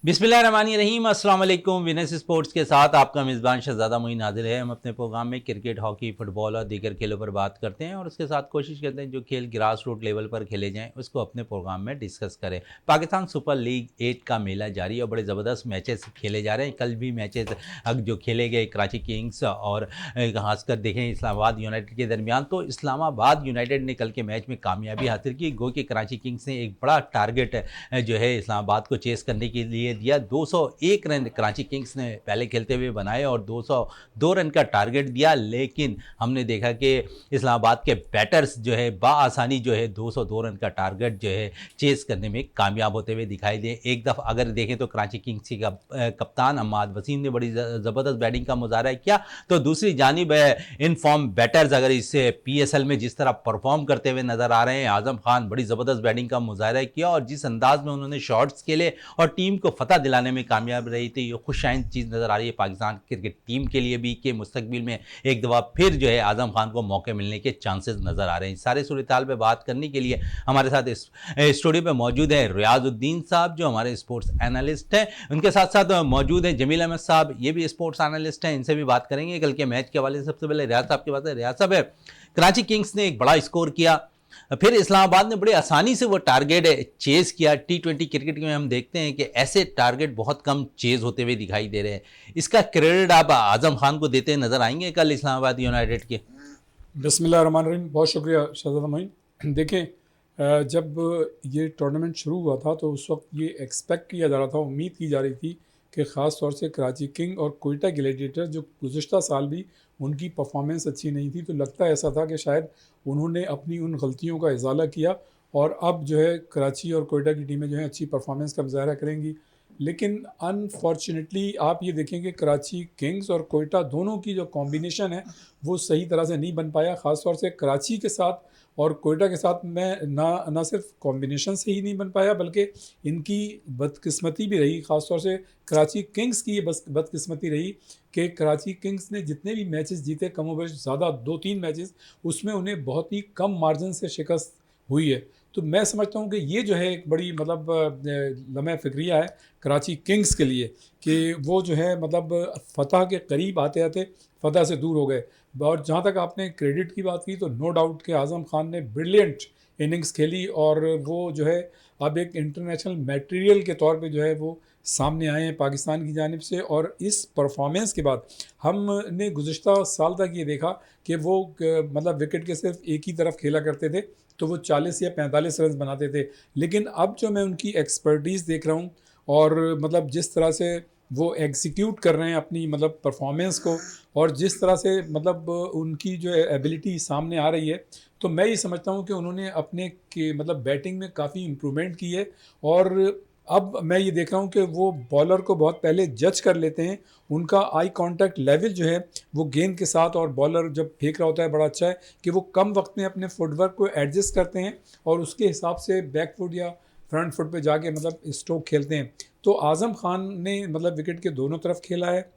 बिस्मिल्लाहिर्रहमानिर्रहीम, अस्सलाम वालेकुम। विनस स्पोर्ट्स के साथ आपका मेज़बान शहज़ादा मोइन हाज़िर है। हम अपने प्रोग्राम में क्रिकेट, हॉकी, फुटबॉल और दीगर खेलों पर बात करते हैं और उसके साथ कोशिश करते हैं जो खेल ग्रास रूट लेवल पर खेले जाएँ उसको अपने प्रोग्राम में डिस्कस करें। पाकिस्तान सुपर लीग 8 का मेला जारी है और बड़े ज़बरदस्त मैचेस खेले जा रहे हैं। कल भी मैचेस जो खेले गए कराची किंग्स और खासकर देखें इस्लामाबाद यूनाइटेड के दरमियान, तो इस्लामाबाद यूनाइटेड ने कल के मैच में कामयाबी हासिल की। गो कि कराची किंग्स ने एक बड़ा टारगेट जो है इस्लामाबाद को चेस करने के लिए दिया। 201 रन कराची किंग्स ने पहले खेलते हुए बनाए और 202 रन का टारगेट दिया, लेकिन हमने देखा कि इस्लामाबाद के बैटर्स जो है बाआसानी जो है 202 रन का टारगेट जो है चेस करने में कामयाब होते हुए दिखाई दे। एक दफ़ा अगर देखें तो कराची किंग्स के कप्तान अम्माद वसीम ने बड़ी ज़बरदस्त बैटिंग का मुजाहरा किया, तो दूसरी जानिब इन फॉर्म बैटर्स अगर इससे PSL में जिस तरह परफॉर्म करते हुए नजर आ रहे हैं, आजम खान बड़ी ज़बरदस्त बैटिंग का मुजाहरा किया और जिस अंदाज में उन्होंने शॉट्स खेले और टीम को फतह दिलाने में कामयाब रही थी, ये खुशाइन चीज़ नज़र आ रही है पाकिस्तान क्रिकेट टीम के लिए भी कि मुस्तकबिल में एक दफ़ा फिर जो है आजम खान को मौके मिलने के चांसेस नज़र आ रहे हैं। सारे सूरत हाल पर बात करने के लिए हमारे साथ इस स्टूडियो पर मौजूद है रियाजुद्दीन साहब जो हमारे स्पोर्ट्स एनालिस्ट हैं, उनके साथ साथ मौजूद हैं जमील अहमद साहब, ये भी स्पोर्ट्स एनालिस्ट हैं, इनसे भी बात करेंगे कल के मैच के हवाले से। सबसे पहले रियाज साहब की बात है। रियाज साहब, कराची किंग्स ने एक बड़ा स्कोर किया, फिर इस्लामाबाद ने बड़े आसानी से वो टारगेट चेज़ किया। T20 क्रिकेट में हम देखते हैं कि ऐसे टारगेट बहुत कम चेज़ होते हुए दिखाई दे रहे हैं। इसका क्रेडिट आप आजम खान को देते नजर आएंगे कल इस्लामाबाद यूनाइटेड के? बिस्मिल्लाहिर्रहमानिर्रहीम, बहुत शुक्रिया शहज़ादा मोइन। देखें, जब ये टूर्नामेंट शुरू हुआ था तो उस वक्त ये एक्सपेक्ट किया जा रहा था, उम्मीद की जा रही थी कि ख़ास तौर से कराची किंग और कोयटा ग्लैडिएटर्स जो गुज़िश्ता साल भी उनकी परफॉर्मेंस अच्छी नहीं थी, तो लगता ऐसा था कि शायद उन्होंने अपनी उन गलतियों का इजाला किया और अब जो है कराची और कोयटा की टीमें जो हैं अच्छी परफॉर्मेंस का मुज़ाहरा करेंगी। लेकिन अनफॉर्चुनेटली आप ये देखें कि कराची किंग्स और कोयटा दोनों की जो कॉम्बिनेशन है वो सही तरह से नहीं बन पाया। ख़ास तौर से कराची के साथ और कोयटा के साथ में ना सिर्फ कॉम्बिनेशन से ही नहीं बन पाया, बल्कि इनकी बदकिस्मती भी रही। ख़ास तौर से कराची किंग्स की ये बदकिस्मती रही कि कराची किंग्स ने जितने भी मैचेस जीते, कम व बेश ज़्यादा 2-3 मैचेस, उसमें उन्हें बहुत ही कम मार्जिन से शिकस्त हुई है। तो मैं समझता हूँ कि ये जो है एक बड़ी लम्हे फ़िक्रिया है कराची किंग्स के लिए कि वो जो है फ़तह के करीब आते आते फ़तह से दूर हो गए। और जहाँ तक आपने क्रेडिट की बात की, तो नो डाउट कि आज़म खान ने ब्रिलियंट इनिंग्स खेली और वो जो है अब एक इंटरनेशनल मटेरियल के तौर पे जो है वो सामने आए हैं पाकिस्तान की जानिब से। और इस परफॉर्मेंस के बाद हमने गुज़िश्ता साल तक ये देखा कि वो विकेट के सिर्फ एक ही तरफ खेला करते थे, तो वो 40 या 45 रन बनाते थे। लेकिन अब जो मैं उनकी एक्सपर्टीज़ देख रहा हूँ और जिस तरह से वो एग्जीक्यूट कर रहे हैं अपनी परफॉर्मेंस को, और जिस तरह से उनकी जो एबिलिटी सामने आ रही है, तो मैं ये समझता हूँ कि उन्होंने अपने के बैटिंग में काफ़ी इम्प्रूवमेंट की है। और अब मैं ये देख रहा हूँ कि वो बॉलर को बहुत पहले जज कर लेते हैं। उनका आई कांटेक्ट लेवल जो है वो गेंद के साथ, और बॉलर जब फेंक रहा होता है, बड़ा अच्छा है कि वो कम वक्त में अपने फुटवर्क को एडजस्ट करते हैं और उसके हिसाब से बैक फुट या फ्रंट फुट पे जाके स्ट्रोक खेलते हैं। तो आज़म खान ने विकेट के दोनों तरफ खेला है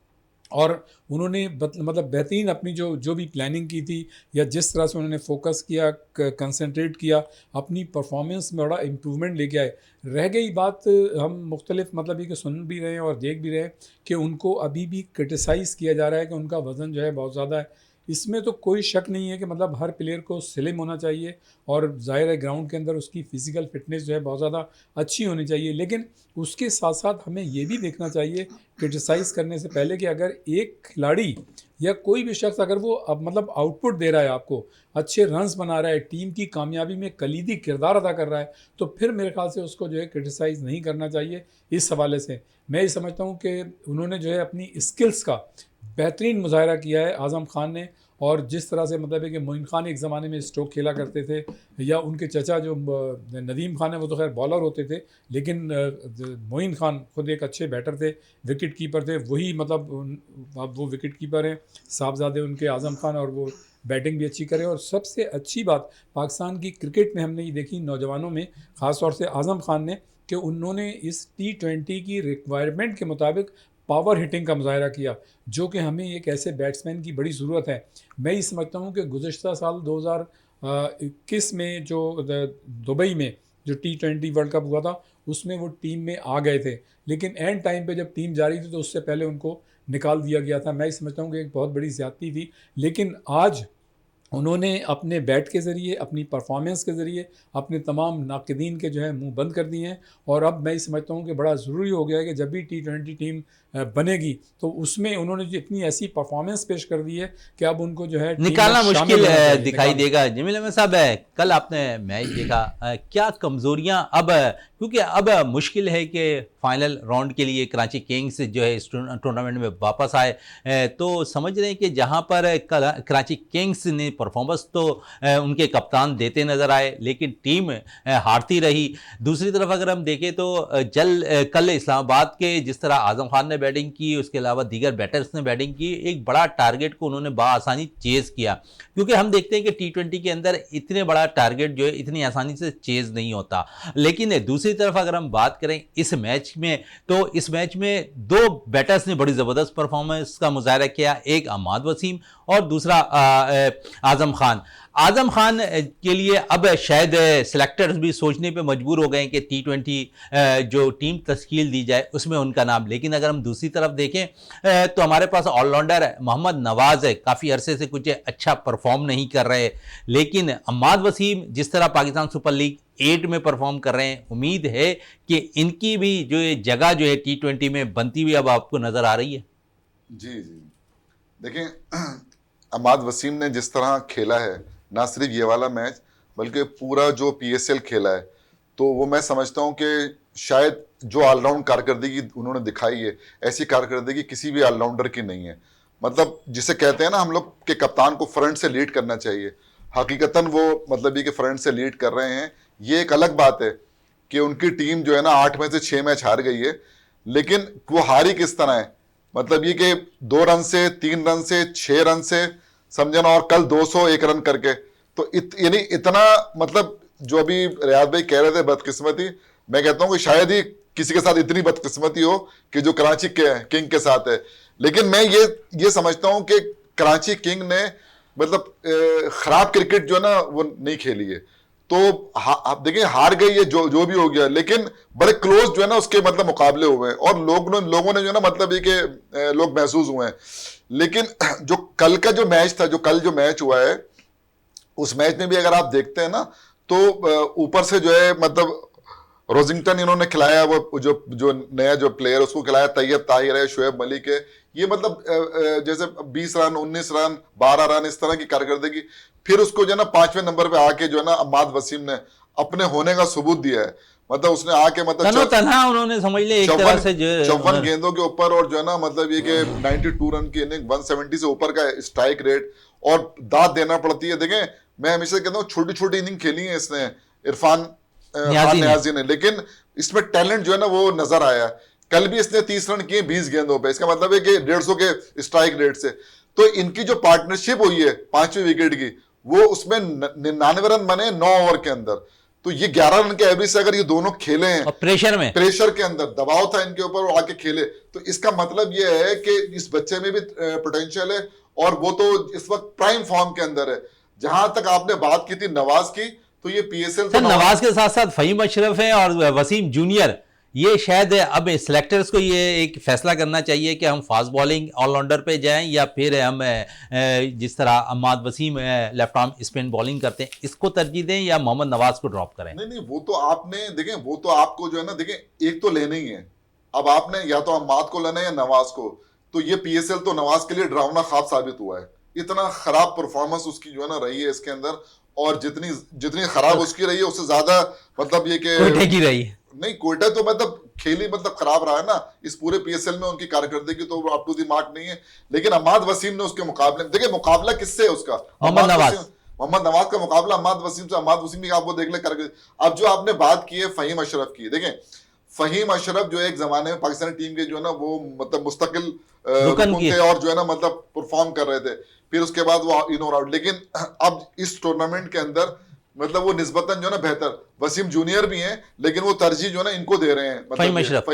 और उन्होंने बेहतरीन अपनी जो भी प्लानिंग की थी या जिस तरह से उन्होंने फोकस किया, कंसंट्रेट किया, अपनी परफॉर्मेंस में बड़ा इम्प्रूवमेंट लेके आए। रह गई बात, हम मुख्तलिफ ये कि सुन भी रहे हैं और देख भी रहे हैं कि उनको अभी भी क्रिटिसाइज़ किया जा रहा है कि उनका वज़न जो है बहुत ज़्यादा है। इसमें तो कोई शक नहीं है कि हर प्लेयर को स्लिम होना चाहिए और ज़ाहिर है ग्राउंड के अंदर उसकी फ़िज़िकल फ़िटनेस जो है बहुत ज़्यादा अच्छी होनी चाहिए। लेकिन उसके साथ साथ हमें ये भी देखना चाहिए क्रिटिसाइज़ करने से पहले कि अगर एक खिलाड़ी या कोई भी शख्स अगर वो अब आउटपुट दे रहा है, आपको अच्छे रन्स बना रहा है, टीम की कामयाबी में कलीदी किरदार अदा कर रहा है, तो फिर मेरे ख्याल से उसको जो है क्रिटिसाइज़ नहीं करना चाहिए। इस हवाले से मैं ये समझता हूँ कि उन्होंने जो है अपनी स्किल्स का बेहतरीन मुजाहरा किया है आज़म खान ने। और जिस तरह से है कि मोइन खान एक ज़माने में स्ट्रोक खेला करते थे, या उनके चचा जो नदीम खान है वो तो खैर बॉलर होते थे, लेकिन मोइन खान खुद एक अच्छे बैटर थे, विकेट कीपर थे। वही अब वो विकेट कीपर हैं, साहबजादे उनके आज़म खान, और वो बैटिंग भी अच्छी करें। और सबसे अच्छी बात पाकिस्तान की क्रिकेट में हमने ये देखी नौजवानों में, ख़ास तौर से आज़म खान ने, कि उन्होंने इस T20 की रिक्वायरमेंट के मुताबिक पावर हिटिंग का मुजाहरा किया, जो कि हमें एक ऐसे बैट्समैन की बड़ी ज़रूरत है। मैं ये समझता हूँ कि गुज़िश्ता साल 2021 में जो दुबई में जो T20 वर्ल्ड कप हुआ था, उसमें वो टीम में आ गए थे, लेकिन एंड टाइम पे जब टीम जा रही थी तो उससे पहले उनको निकाल दिया गया था। मैं ये समझता हूँ कि एक बहुत बड़ी ज़्यादती थी, लेकिन आज उन्होंने अपने बैट के ज़रिए, अपनी परफॉर्मेंस के ज़रिए अपने तमाम नाक़दीन के जो है मुंह बंद कर दिए हैं। और अब मैं ये समझता हूँ कि बड़ा ज़रूरी हो गया है कि जब भी T20 टीम बनेगी तो उसमें उन्होंने जो इतनी ऐसी परफॉर्मेंस पेश कर दी है कि अब उनको जो है टीम में निकालना शामिल मुश्किल होना चाहिए। दिखाई देगा। जमील अहमद साहब, कल आपने मैच देखा, क्या कमज़ोरियां अब, क्योंकि अब मुश्किल है कि फाइनल राउंड के लिए कराची किंग्स जो है इस टूर्नामेंट में वापस आए, तो समझ रहे हैं कि जहां पर कराची किंग्स ने परफॉर्मेंस तो उनके कप्तान देते नज़र आए, लेकिन टीम हारती रही। दूसरी तरफ अगर हम देखें तो कल इस्लामाबाद के जिस तरह आज़म खान ने बैटिंग की, उसके अलावा दीगर बैटर्स ने बैटिंग की, एक बड़ा टारगेट को उन्होंने आसानी चेज़ किया, क्योंकि हम देखते हैं कि T20 के अंदर इतने बड़ा टारगेट जो है इतनी आसानी से चेज़ नहीं होता। लेकिन दूसरी तरफ अगर हम बात करें इस मैच में, तो इस मैच में दो बैटर्स ने बड़ी ज़बरदस्त परफॉर्मेंस का मुजाहरा किया, एक अम्माद वसीम और दूसरा आज़म खान। आज़म खान के लिए अब शायद सिलेक्टर्स भी सोचने पे मजबूर हो गए कि T20 जो टीम तश्कील दी जाए उसमें उनका नाम। लेकिन अगर हम दूसरी तरफ देखें तो हमारे पास ऑलराउंडर मोहम्मद नवाज़ है, काफ़ी अरसे से कुछ अच्छा परफॉर्म नहीं कर रहे, लेकिन अम्माद वसीम जिस तरह पाकिस्तान सुपर लीग 8 में परफॉर्म कर रहे हैं, उम्मीद है कि इनकी भी जो ये जगह जो है T20 में बनती हुई अब आपको नज़र आ रही है। जी जी, देखें अम्माद वसीम ने जिस तरह खेला है, ना सिर्फ ये वाला मैच बल्कि पूरा जो PSL खेला है, तो वो मैं समझता हूँ कि शायद जो ऑलराउंड कारकर्दगी उन्होंने दिखाई है, ऐसी कारकर्दगी किसी भी ऑलराउंडर की नहीं है। मतलब जिसे कहते हैं ना हम लोग के कप्तान को फ्रंट से लीड करना चाहिए, हकीकतन वो मतलब ये कि फ्रंट से लीड कर रहे हैं। ये एक अलग बात है कि उनकी टीम जो है ना 8 में से 6 मैच हार गई है, लेकिन वो हारी किस तरह है, मतलब ये कि 2 रन से, 3 रन से, 6 रन से, समझे ना, और कल 201 रन करके। तो यानी इतना, मतलब जो अभी रियाद भाई कह रहे थे बदकिस्मती, मैं कहता हूं कि शायद ही किसी के साथ इतनी बदकिस्मती हो कि जो कराची के किंग के साथ है। लेकिन मैं ये समझता हूं कि कराची किंग ने मतलब खराब क्रिकेट जो है ना वो नहीं खेली है। तो आप देखिए हार गई है, जो भी हो गया, लेकिन बड़े क्लोज जो है ना उसके मतलब मुकाबले हुए हैं और लोगों ने जो है ना मतलब ये कि लोग महसूस हुए हैं। लेकिन जो कल का जो मैच था, जो कल जो मैच हुआ है, उस मैच में भी अगर आप देखते हैं ना तो ऊपर से जो है मतलब रोजिंगटन इन्होंने खिलाया, वो जो नया जो प्लेयर उसको खिलाया, तैयब ताहिर है, शुएब मलिक है, ये मतलब जैसे 20 रन, 19 रन, 12 रन, इस तरह की कारकर्दगी। फिर उसको जो है ना 5वें नंबर पे आके जो है ना अम्माद वसीम ने अपने होने का सबूत दिया है। मतलब उसने आके मतलब तन्हा उन्होंने समझ लिया एक तरह से 54 गेंदों के ऊपर, और जो है ना मतलब ये कि 92 रन की इनिंग, 170 से ऊपर का स्ट्राइक रेट, और दाद देना पड़ती है। देखें मैं हमेशा कहता हूँ छोटी छोटी इनिंग खेली है इसने, इरफान नियाजी ने, लेकिन इसमें टैलेंट जो है ना वो नजर आया। कल भी इसने 30 रन किए 20 गेंदों पे, इसका मतलब है कि 150 के स्ट्राइक रेट से। तो इनकी जो पार्टनरशिप हुई है 5वें विकेट की, वो उसमें 99 रन बने 9 ओवर के अंदर। तो ये 11 रन के एवरेज से अगर ये दोनों खेले हैं और प्रेशर के अंदर, दबाव था इनके ऊपर, वो आके खेले, तो इसका मतलब ये है कि इस बच्चे में भी पोटेंशियल है, और वो तो इस वक्त प्राइम फॉर्म के अंदर है। जहां तक आपने बात की थी नवाज की, तो ये PSL तो नवाज के साथ साथ फहीम अशरफ है और वसीम जूनियर। ये शायद अब सिलेक्टर्स को ये एक फैसला करना चाहिए कि हम फास्ट बॉलिंग ऑलराउंडर पे जाएं या फिर हम जिस तरह Imad Wasim left arm spin bowling करते हैं इसको तरजीह दें, या मोहम्मद नवाज को ड्रॉप करें। नहीं, वो तो आपने देखें, वो तो आपको जो है ना देखें एक तो लेना ही है। अब आपने या तो अम्माद को लेना है या नवाज को। तो ये PSL तो नवाज के लिए डरावना ख्वाब साबित हुआ है। इतना खराब परफॉर्मेंस उसकी जो है ना रही है इसके अंदर, और जितनी खराब उसकी रही है उससे ज्यादा मतलब ये कि कोयटे की रही है। नहीं, कोयटा तो मतलब खेली मतलब खराब रहा है ना इस पूरे PSL में, उनकी कारकर्दगी तो अप टू द मार्क नहीं है। लेकिन अम्माद वसीम ने उसके मुकाबले, देखिए मुकाबला किससे है उसका, मोहम्मद नवाज का मुकाबला अम्माद वसीम से। अम्माद वसीम की आप वो देख ले कर। अब जो आपने बात की है फहीम अशरफ की, देखें फहीम अशरफ जो एक जमाने में पाकिस्तानी टीम के जो है ना वो मतलब मुस्तकिल रुकन थे और जो है ना मतलब परफॉर्म कर रहे थे, फिर उसके बाद वो इन और आउट। लेकिन अब इस टूर्नामेंट के अंदर मतलब वो निस्बतन जो है ना बेहतर, वसीम जूनियर भी हैं, लेकिन वो तरजीह जो है ना इनको दे रहे हैं, फहीम अशरफ।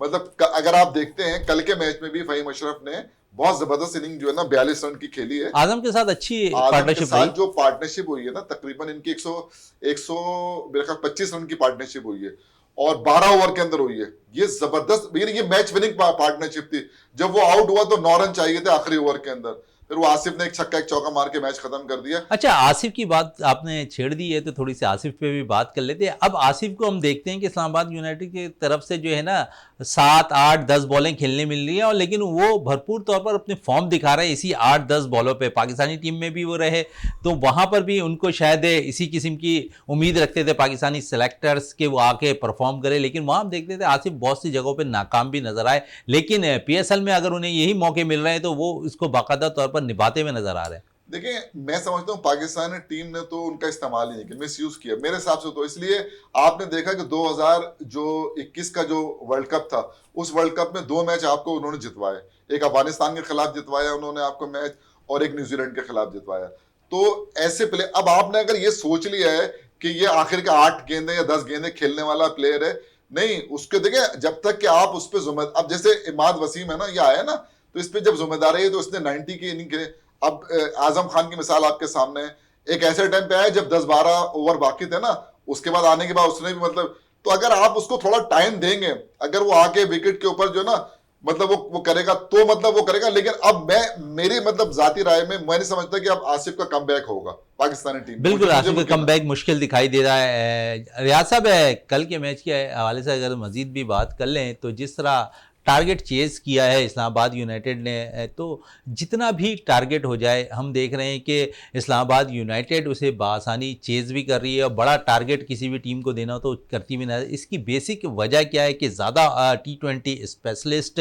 मतलब अगर आप देखते हैं कल के मैच में भी फहीम अशरफ ने बहुत जबरदस्त इनिंग जो है ना 42 रन की खेली है। आजम के साथ अच्छी पार्टनरशिप, जो पार्टनरशिप हुई है ना तकरीबन इनकी 125 रन की पार्टनरशिप हुई है। और 12 ओवर के अंदर हुई है। ये जबरदस्त, ये मैच विनिंग पार्टनरशिप थी। जब वो आउट हुआ तो 9 रन चाहिए थे आखिरी ओवर के अंदर, फिर वो आसिफ ने एक छक्का एक चौका मार के मैच खत्म कर दिया। अच्छा, आसिफ की बात आपने छेड़ दी है तो थोड़ी सी आसिफ पे भी बात कर लेते हैं। अब आसिफ को हम देखते हैं कि इस्लामाबाद यूनाइटेड की तरफ से जो है ना 7, 8, 10 बॉलें खेलने मिल रही हैं, और लेकिन वो भरपूर तौर पर अपने फॉर्म दिखा रहे हैं इसी 8-10 बॉलों पे। पाकिस्तानी टीम में भी वो रहे तो वहाँ पर भी उनको शायद इसी किस्म की उम्मीद रखते थे पाकिस्तानी सेलेक्टर्स के वो आके परफॉर्म करे, लेकिन वहाँ हम देखते थे आसिफ बहुत सी जगहों पर नाकाम भी नजर आए। लेकिन PSL में अगर उन्हें यही मौके मिल रहे हैं तो वो इसको बाकायदा तौर पर निभाते हुए नजर आ रहे हैं। देखिए, मैं समझता हूँ पाकिस्तानी टीम ने तो उनका इस्तेमाल ही नहीं किया, मिसयूज किया मेरे हिसाब से। तो इसलिए आपने देखा कि 2021 का जो वर्ल्ड कप था, उस वर्ल्ड कप में 2 मैच आपको उन्होंने जितवाए। एक अफगानिस्तान के खिलाफ जितवाया उन्होंने आपको मैच, और एक न्यूजीलैंड के खिलाफ जितवाया। तो ऐसे प्लेयर, अब आपने अगर ये सोच लिया है कि ये आखिर का 8 गेंदे या 10 गेंदे खेलने वाला प्लेयर है, नहीं, उसके देखिए जब तक कि आप उस पर अब जैसे इमाद वसीम है ना, ये आया ना, तो इस पर जब जिम्मेदारी है तो उसने 90 की इनिंग के, अब आजम खान की मिसाल आपके सामने है, एक ऐसे टाइम पे आया जब 10-12 ओवर बाकी थे ना, उसके बाद आने के बाद उसने भी मतलब, तो अगर आप उसको थोड़ा टाइम देंगे, अगर वो आके विकेट के ऊपर जो ना मतलब वो करेगा तो मतलब वो करेगा। लेकिन अब मेरी मतलब जाती राय में मैं नहीं समझता कि अब आसिफ का कमबैक होगा पाकिस्तानी टीम। बिल्कुल, आसिफ का कमबैक मुश्किल दिखाई दे रहा है। रियाज साहब, कल के मैच के हवाले से अगर मजीद भी बात कर लें तो जिस तरह टारगेट चेज किया है इस्लामाबाद यूनाइटेड ने, तो जितना भी टारगेट हो जाए हम देख रहे हैं कि इस्लामाबाद यूनाइटेड उसे बासानी चेज भी कर रही है, और बड़ा टारगेट किसी भी टीम को देना हो तो करती भी ना। इसकी बेसिक वजह क्या है कि ज़्यादा T20 स्पेशलिस्ट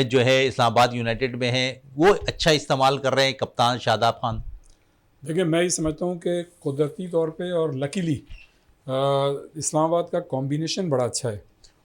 जो है इस्लामाबाद यूनाइटेड में हैं, वो अच्छा इस्तेमाल कर रहे हैं कप्तान शादाब खान। देखिए, मैं ये समझता हूँ कि कुदरती तौर पे और लकीली इस्लामाबाद का कॉम्बिनेशन बड़ा अच्छा है,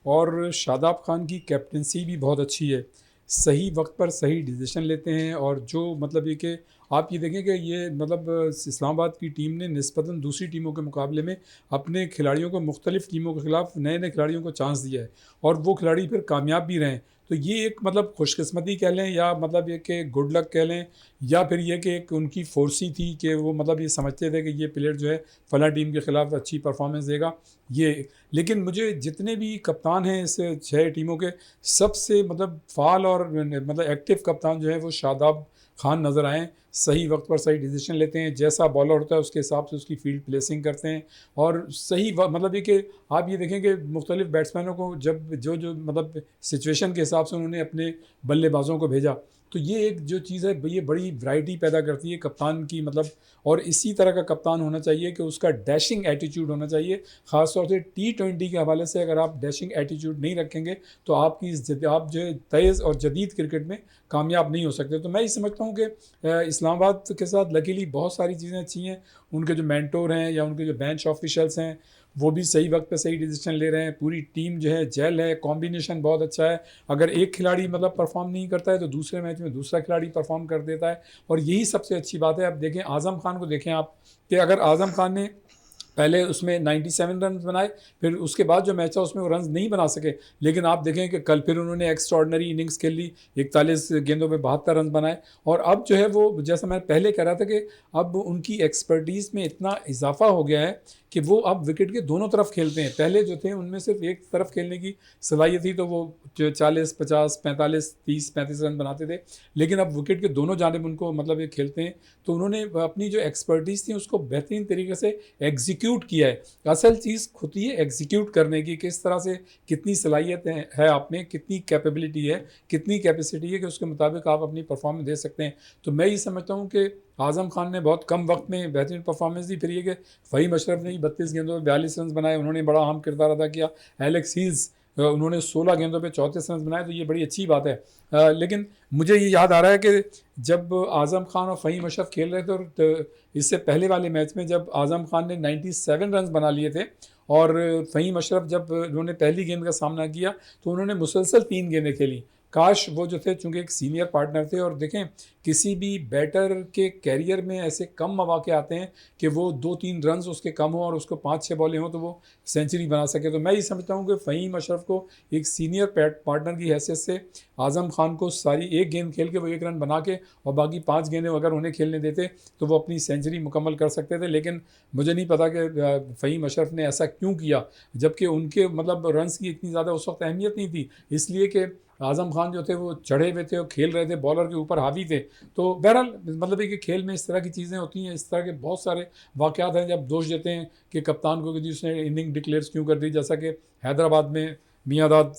और शादाब खान की कैप्टनसी भी बहुत अच्छी है। सही वक्त पर सही डिसीजन लेते हैं, और जो मतलब ये कि आप ये देखें कि ये मतलब इस्लामाबाद की टीम ने निस्बतन दूसरी टीमों के मुकाबले में अपने खिलाड़ियों को मुख्तलिफ़ टीमों के ख़िलाफ़ नए नए खिलाड़ियों को चांस दिया है, और वो खिलाड़ी फिर कामयाब भी रहे। तो ये एक मतलब खुशकिस्मती कह लें, या मतलब ये कि गुड लक कह लें, या फिर ये कि एक उनकी फोर्सी थी कि वो मतलब ये समझते थे कि ये प्लेयर जो है फ़लाँ टीम के ख़िलाफ़ अच्छी परफॉर्मेंस देगा ये। लेकिन मुझे जितने भी कप्तान हैं इस 6 टीमों के, सबसे मतलब फ़ाल और मतलब एक्टिव कप्तान जो है वो शादाब खान नज़र आए। सही वक्त पर सही डिसीजन लेते हैं, जैसा बॉलर होता है उसके हिसाब से उसकी फील्ड प्लेसिंग करते हैं, और सही मतलब ये कि आप ये देखें कि मुख्तलिफ़ बैट्समैनों को जब जो मतलब सिचुएशन के हिसाब से उन्होंने अपने बल्लेबाजों को भेजा, तो ये एक जो चीज़ है ये बड़ी वैरायटी पैदा करती है कप्तान की मतलब। और इसी तरह का कप्तान होना चाहिए कि उसका डैशिंग एटीट्यूड होना चाहिए। ख़ास तौर से T20 के हवाले से अगर आप डैशिंग एटीट्यूड नहीं रखेंगे तो आप जो है तेज़ और जदीद क्रिकेट में कामयाब नहीं हो सकते। तो मैं ये समझता हूँ कि इस्लामाबाद के साथ लकीली बहुत सारी चीज़ें अच्छी हैं। उनके जो मेंटोर हैं या उनके जो बेंच ऑफिशल्स हैं वो भी सही वक्त पे सही डिसीजन ले रहे हैं। पूरी टीम जो है जेल है, कॉम्बिनेशन बहुत अच्छा है। अगर एक खिलाड़ी मतलब परफॉर्म नहीं करता है तो दूसरे मैच में दूसरा खिलाड़ी परफॉर्म कर देता है, और यही सबसे अच्छी बात है। अब देखें आज़म खान को, देखें आप कि अगर आज़म खान ने पहले उसमें 97 रन बनाए, फिर उसके बाद जो मैच था उसमें वो रन नहीं बना सके, लेकिन आप देखें कि कल फिर उन्होंने एक्स्ट्रॉर्डनरी इनिंग्स खेल ली, 41 गेंदों में 72 रन बनाए। और अब जो है वो, जैसा मैं पहले कह रहा था कि अब उनकी एक्सपर्टीज़ में इतना इजाफा हो गया है कि वो अब विकेट के दोनों तरफ खेलते हैं। पहले जो थे उनमें सिर्फ एक तरफ खेलने की सलाहियत थी, तो वो 40, 50, 45, 30, 35 रन बनाते थे, लेकिन अब विकेट के दोनों जानिब उनको मतलब ये खेलते हैं। तो उन्होंने अपनी जो एक्सपर्टीज़ थी उसको बेहतरीन तरीके से एग्जीक्यूट किया है। असल चीज़ होती है एग्जीक्यूट करने की, किस तरह से कितनी सलाहियत है आप में, कितनी कैपेबिलिटी है, कितनी कैपेसिटी है कि उसके मुताबिक आप अपनी परफॉर्मेंस दे सकते हैं। तो मैं ये समझता हूँ कि आज़म खान ने बहुत कम वक्त में बेहतरीन परफॉर्मेंस दी। फिर ये कि फ़हीम अशरफ ने 32 गेंदों में 42 रन बनाए, उन्होंने बड़ा अहम किरदार अदा किया। एलेक्स हील्स उन्होंने 16 गेंदों पे 34 रन बनाए, तो ये बड़ी अच्छी बात है। लेकिन मुझे ये याद आ रहा है कि जब आज़म खान और फ़हीम अशरफ खेल रहे थे, तो इससे पहले वाले मैच में जब आज़म खान ने 97 रन बना लिए थे और फ़हीम अशरफ जब उन्होंने पहली गेंद का सामना किया तो उन्होंने मुसलसल 3 गेंदें खेली काश वो जो थे चूँकि एक सीनियर पार्टनर थे, और देखें किसी भी बैटर के कैरियर में ऐसे कम मौके आते हैं कि वो 2-3 रन्स उसके कम हो और उसको 5-6 बॉलें हों तो वो सेंचुरी बना सके। तो मैं ये समझता हूँ कि फ़हीम अशरफ को एक सीनियर पार्टनर की हैसियत से आज़म खान को सारी एक गेंद खेल के वो 1 रन बना के और बाकी 5 गेंदें अगर उन्हें खेलने देते तो वो अपनी सेंचुरी मुकम्मल कर सकते थे। लेकिन मुझे नहीं पता कि फ़हीम अशरफ ने ऐसा क्यों किया, जबकि उनके मतलब रन्स की इतनी ज़्यादा उस वक्त अहमियत नहीं थी, इसलिए कि आज़म खान जो थे वो चढ़े हुए थे और खेल रहे थे, बॉलर के ऊपर हावी थे। तो बहरहाल मतलब है कि खेल में इस तरह की चीज़ें होती हैं, इस तरह के बहुत सारे वाक़यात हैं जब दोष देते हैं कि कप्तान को कि जी उसने इनिंग डिक्लेयर क्यों कर दी, जैसा कि हैदराबाद में मियांदाद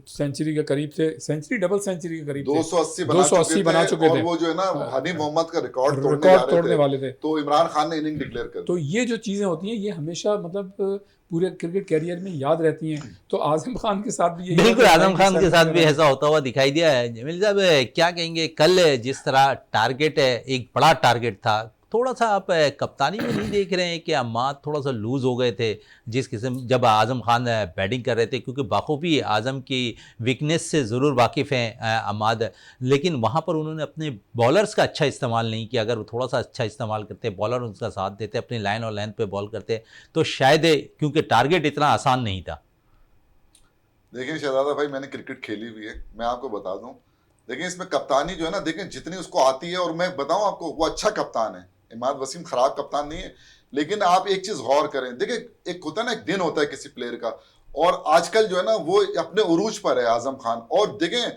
सेंचुरी के करीब थे, सेंचुरी डबल सेंचुरी के करीब थे, 280 बना चुके थे और वो जो है ना हनीफ मोहम्मद का रिकॉर्ड तोड़ने वाले थे। तो इमरान खान ने इनिंग डिक्लेयर कर दी। तो ये जो चीज़ें होती हैं ये हमेशा मतलब पूरे क्रिकेट कैरियर में याद रहती हैं। तो आज़म खान के साथ भी बिल्कुल आज़म खान के साथ भी ऐसा होता हुआ दिखाई दिया है। जमील साहब क्या कहेंगे, कल जिस तरह टारगेट है, एक बड़ा टारगेट था, थोड़ा सा आप कप्तानी में नहीं देख रहे हैं कि अम्माद थोड़ा सा लूज़ हो गए थे जिस किस्म जब आज़म खान बैटिंग कर रहे थे, क्योंकि बाखूबी आज़म की वीकनेस से ज़रूर वाकिफ़ हैं अम्माद, लेकिन वहाँ पर उन्होंने अपने बॉलर्स का अच्छा इस्तेमाल नहीं किया। अगर वो थोड़ा सा अच्छा इस्तेमाल करते, बॉलर उनका साथ देते, अपनी लाइन और लेंथ पे बॉल करते तो शायद, क्योंकि टारगेट इतना आसान नहीं था। देखिए शहजादा भाई, मैंने क्रिकेट खेली हुई है, मैं आपको बता दूं, देखिए इसमें कप्तानी जो है ना, देखिए जितनी उसको आती है, और मैं बताऊं आपको वो अच्छा कप्तान है, इमाद वसीम खराब कप्तान नहीं है। लेकिन आप एक चीज गौर करें, देखिए एक होता है ना, एक दिन होता है किसी प्लेयर का, और आजकल जो है ना वो अपने उरूज पर है आजम खान। और देखें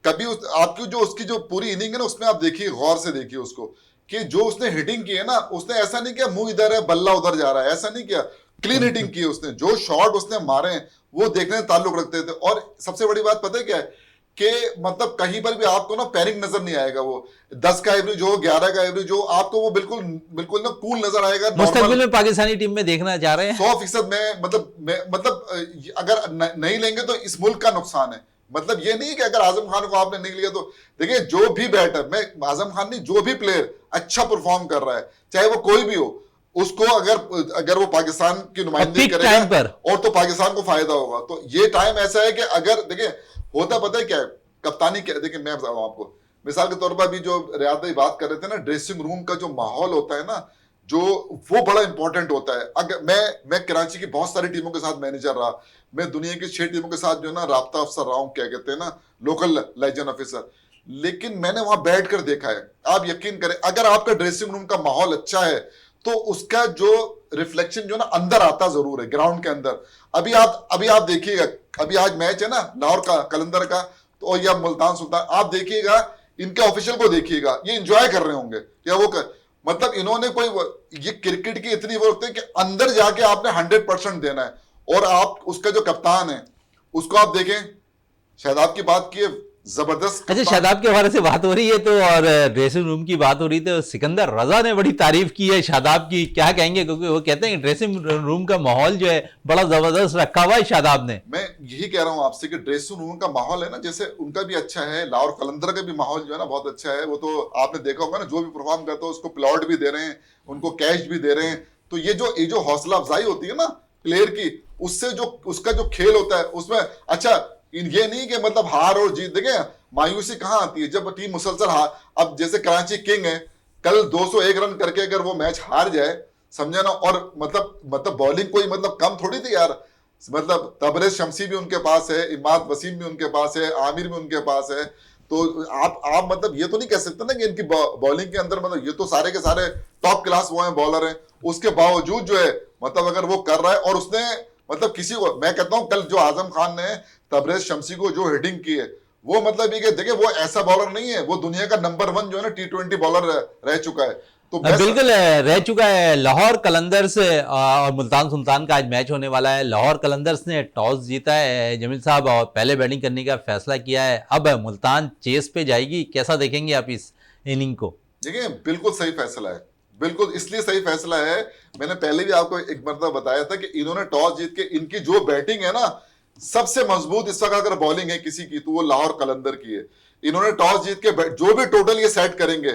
कभी आपकी जो उसकी जो पूरी इनिंग है ना, उसमें आप देखिए, गौर से देखिए उसको, कि जो उसने हिटिंग की है ना, उसने ऐसा नहीं किया मुंह इधर है बल्ला उधर जा रहा है, ऐसा नहीं किया, क्लीन हिटिंग की है उसने। जो शॉट उसने मारे हैं वो देखने से ताल्लुक रखते थे। और सबसे बड़ी बात पता है क्या है कि मतलब कहीं पर भी आपको ना पैनिक नजर नहीं आएगा। वो 10 का एवरेज हो, 11 का एवरेज हो, आपको वो बिल्कुल बिल्कुल ना कूल नजर आएगा। मुस्तकबिल में पाकिस्तानी टीम में देखना चाह रहे हैं 100% में मतलब अगर नहीं लेंगे तो इस मुल्क का नुकसान है। मतलब ये नहीं कि अगर आजम खान को आपने नहीं लिया तो, देखिए जो भी बैटर, मैं आजम खान नहीं, जो भी प्लेयर अच्छा परफॉर्म कर रहा है, चाहे वो कोई भी हो, उसको अगर वो पाकिस्तान की नुमाइंदगी करेगा और तो पाकिस्तान को फायदा होगा। तो ये टाइम ऐसा है कि अगर देखिए होता पता है क्या है कप्तानी क्या, देखिए मैं बता रहा हूं आपको, मिसाल के तौर पर अभी जो रियाद भाई बात कर रहे थे ना, ड्रेसिंग रूम का जो माहौल होता है ना, जो वो बड़ा इंपॉर्टेंट होता है। अगर मैं कराची की बहुत सारी टीमों के साथ मैनेजर रहा, मैं दुनिया की 6 टीमों के साथ जो है ना राब्ता अफसर रहा हूं, क्या कहते हैं ना, लोकल लाइजन ऑफिसर। लेकिन मैंने वहां बैठ कर देखा है, आप यकीन करें, अगर आपका ड्रेसिंग रूम का माहौल अच्छा है तो उसका जो रिफ्लेक्शन जो ना अंदर आता जरूर है ग्राउंड के अंदर। अभी आप देखिएगा, अभी आज मैच है ना लाहौर का कलंदर का, तो या मुल्तान सुल्तान, आप देखिएगा इनके ऑफिशियल को देखिएगा, ये एंजॉय कर रहे होंगे या वो मतलब इन्होंने कोई, ये क्रिकेट की इतनी वो होती है कि अंदर जाके आपने 100% देना है। और आप उसका जो कप्तान है उसको आप देखें, शादाब की बात की, जबरदस्त। अच्छा, शादाब के हवाले से बात हो रही है तो, और ड्रेसिंग रूम की बात हो रही थी, सिकंदर रजा ने बड़ी तारीफ की है शादाब की, क्या कहेंगे, क्योंकि वो कहते हैं कि ड्रेसिंग रूम का माहौल जो है बड़ा जबरदस्त रखा हुआ है शादाब ने। मैं यही कह रहा हूं आपसे कि ड्रेसिंग रूम का माहौल है ना, जैसे उनका भी अच्छा है, लाहौर कलंदर का भी माहौल जो है ना बहुत अच्छा है। वो तो आपने देखा होगा ना, जो भी परफॉर्म करता है उसको प्लॉट भी दे रहे हैं, उनको कैश भी दे रहे हैं। तो ये जो हौसला अफजाई होती है ना प्लेयर की, उससे जो उसका जो खेल होता है उसमें, अच्छा ये नहीं कि मतलब हार और जीत, देखें मायूसी कहां आती है जब टीम मुसलसल हार। अब जैसे कराची किंग है, कल 201 रन करके अगर वो मैच हार जाए, समझे ना, और मतलब बॉलिंग कोई मतलब कम थोड़ी थी यार, मतलब तबरेज शमसी भी उनके पास है, इमाद वसीम भी उनके पास है, आमिर भी उनके पास है। तो आप मतलब ये तो नहीं कह सकते ना कि इनकी बॉलिंग के अंदर मतलब ये तो सारे के सारे टॉप क्लास वो हैं बॉलर हैं, उसके बावजूद जो है मतलब अगर वो कर रहा है, और उसने मतलब किसी को, मैं कहता हूं कल जो आजम खान ने तबरेज शमसी को जो हिटिंग की है, वो मतलब ये देखिए वो ऐसा बॉलर नहीं है, वो दुनिया का नंबर 1 जो है ना T20 बॉलर रह चुका है। तो बिल्कुल रह चुका है। लाहौर कलंदर्स और मुल्तान सुल्तान का आज मैच होने वाला है। लाहौर कलंदर्स ने टॉस जीता है जमील साहब और पहले बैटिंग करने का फैसला किया है। अब मुल्तान चेस पे जाएगी, कैसा देखेंगे आप इस इनिंग को? देखिए बिल्कुल सही फैसला है, बिल्कुल इसलिए सही फैसला है, मैंने पहले भी आपको एक मरतबा बताया था कि इन्होंने टॉस जीत के, इनकी जो बैटिंग है ना सबसे मजबूत इस वक्त अगर बॉलिंग है किसी की तो वो लाहौर कलंदर की है। इन्होंने टॉस जीत के जो भी टोटल ये सेट करेंगे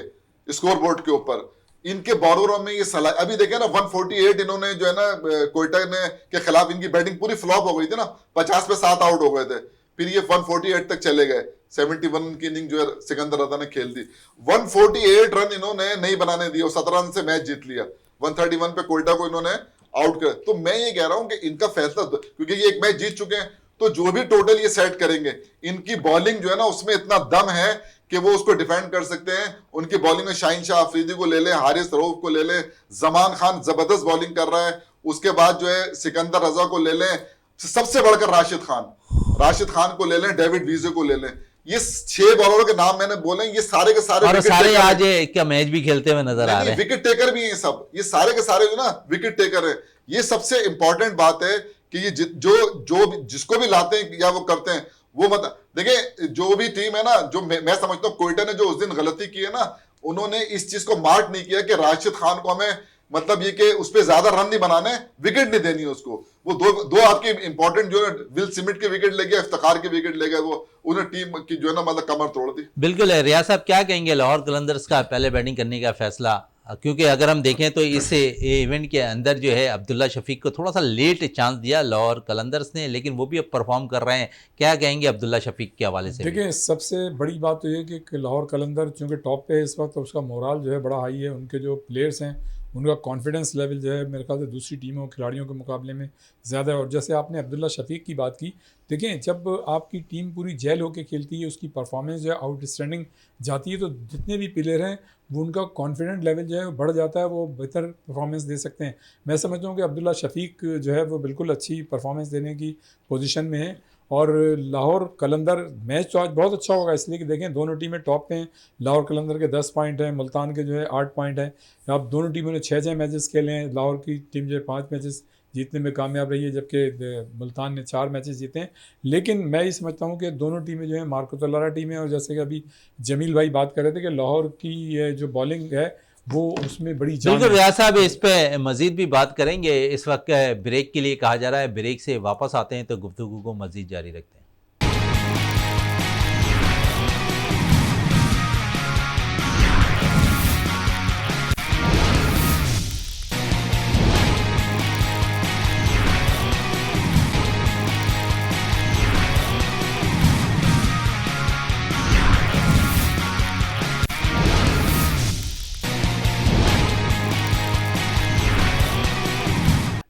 स्कोर बोर्ड के ऊपर, इनके बॉलरों में ये सलाह, अभी देखे ना 148 इन्होंने जो है ना कोयटा ने के खिलाफ इनकी बैटिंग पूरी फ्लॉप हो गई थी ना, 50 पे 7 आउट हो गए थे, फिर ये 148 तक चले गए, 71 की इनिंग जो है सिकंदर रजा ने खेल दी, 148 रन इन्होंने नहीं बनाने दिए और 17 रन से मैच जीत लिया। 131 पे कोयटा को इन्होंने आउट कर। तो मैं ये कह रहा हूं कि इनका फैसला, क्योंकि ये एक मैच जीत चुके हैं, तो जो भी टोटल ये सेट करेंगे, इनकी बॉलिंग जो है ना उसमें इतना दम है कि वो उसको डिफेंड कर सकते हैं। उनकी बॉलिंग में शाहीन शाह अफरीदी को ले लें, हारिस रऊफ को ले लें, जमान खान जबरदस्त बॉलिंग कर रहा है, उसके बाद जो है सिकंदर रजा को ले लें, सबसे बढ़कर राशिद खान को ले लें, डेविड वीजे को ले लें। ये 6 बॉलरों के नाम मैंने बोले, ये सारे के सारे और सारे आज क्या मैच भी खेलते हुए नजर आ रहे हैं, विकेट टेकर भी हैं सब, ये सारे के सारे जो ना विकेट टेकर है। ये सबसे इंपॉर्टेंट बात है कि ये जो जिसको भी लाते हैं या वो करते हैं, वो मत देखिए, जो भी टीम है ना, जो मैं समझता हूँ कोयटा ने जो उस दिन गलती की है ना, उन्होंने इस चीज को मार्क नहीं किया कि राशिद खान को हमें मतलब ये कि उस पर ज्यादा रन नहीं बनाने, विकेट नहीं देनी है उसको। वो दो आपके इंपॉर्टेंट जो है, विल सिमिट के विकेट ले गया, इफ्तिखार के विकेट ले गए, वो उन्हें टीम की जो है ना मतलब कमर तोड़ दी। बिल्कुल है। रियाज साहब क्या कहेंगे लाहौर कलंदर्स का पहले बैटिंग करने का फैसला, क्योंकि अगर हम देखें तो इस इवेंट के अंदर जो है अब्दुल्ला शफीक को थोड़ा सा लेट चांस दिया लाहौर कलंदर्स ने, लेकिन वो भी अब परफॉर्म कर रहे हैं। क्या कहेंगे अब्दुल्ला शफीक के हवाले से? देखिए, सबसे बड़ी बात तो ये कि लाहौर कलंदर चूँकि टॉप पे है इस वक्त, उसका मोराल जो है बड़ा हाई है, उनके जो प्लेयर्स हैं उनका कॉन्फिडेंस लेवल जो है मेरे ख्याल से दूसरी टीमों खिलाड़ियों के मुकाबले में ज़्यादा है। और जैसे आपने अब्दुल्ला शफीक की बात की, देखें जब आपकी टीम पूरी जेल होकर खेलती है, उसकी परफॉर्मेंस जो है आउटस्टैंडिंग जाती है, तो जितने भी प्लेयर हैं वो उनका कॉन्फिडेंट लेवल जो है बढ़ जाता है, वो बेहतर परफॉर्मेंस दे सकते हैं। मैं समझता हूँ कि अब्दुल्ला शफीक जो है वो बिल्कुल अच्छी परफॉर्मेंस देने की पोजीशन में है। और लाहौर कलंदर मैच तो आज बहुत अच्छा होगा, इसलिए कि देखें दोनों टीमें टॉप पे हैं। लाहौर कलंदर के 10 पॉइंट हैं, मुल्तान के जो है 8 पॉइंट हैं। अब दोनों टीमों ने 6 मैचेस खेले हैं। लाहौर की टीम जो है 5 मैचेस जीतने में कामयाब रही है, जबकि मुल्तान ने 4 मैचेस जीते हैं। लेकिन मैं ये समझता हूँ कि दोनों टीमें जो है मार्कोतल्लारा टीम है, और जैसे कि अभी जमील भाई बात कर रहे थे कि लाहौर की ये जो बॉलिंग है वो उसमें बड़ी जान बिल्कुल है। रियाज साहब इस पे मजीद भी बात करेंगे। इस वक्त ब्रेक के लिए कहा जा रहा है, ब्रेक से वापस आते हैं तो गुफ्तगू को मजीद जारी रखते हैं।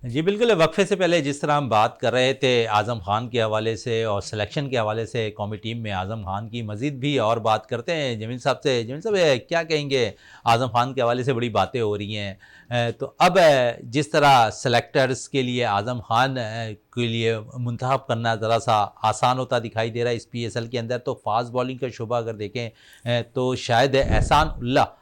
जी बिल्कुल, वक्फे से पहले जिस तरह हम बात कर रहे थे आज़म खान के हवाले से और सिलेक्शन के हवाले से कौमी टीम में आज़म खान की, मज़ीद भी और बात करते हैं जमील साहब से। जमील साहब क्या कहेंगे, आज़म खान के हवाले से बड़ी बातें हो रही हैं, तो अब जिस तरह सेलेक्टर्स के लिए आज़म खान के लिए मुंतखब करना ज़रा सा आसान होता दिखाई दे रहा है इस PSL के अंदर, तो फास्ट बॉलिंग का शुबा अगर देखें तो शायद एहसान उल्लाह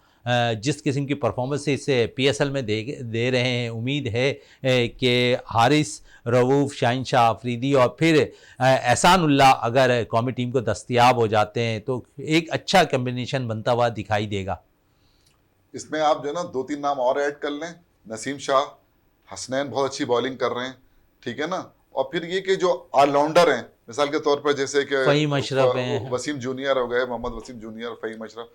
जिस किस्म की परफॉर्मेंस इस PSL में दे रहे हैं, उम्मीद है कि हारिस रऊफ, शाहीन शाह अफरीदी और फिर एहसान उल्लाह अगर कौमी टीम को दस्तयाब हो जाते हैं तो एक अच्छा कम्बिनेशन बनता हुआ दिखाई देगा। इसमें आप जो है ना 2-3 नाम और ऐड कर लें, नसीम शाह, हसनैन बहुत अच्छी बॉलिंग कर रहे हैं, ठीक है ना। और फिर ये कि जो ऑलराउंडर हैं, मिसाल के तौर पर जैसे कि फ़हीम अशरफ हैं, वसीम जूनियर हो गए, मोहम्मद वसीम जूनियर, फ़हीम अशरफ,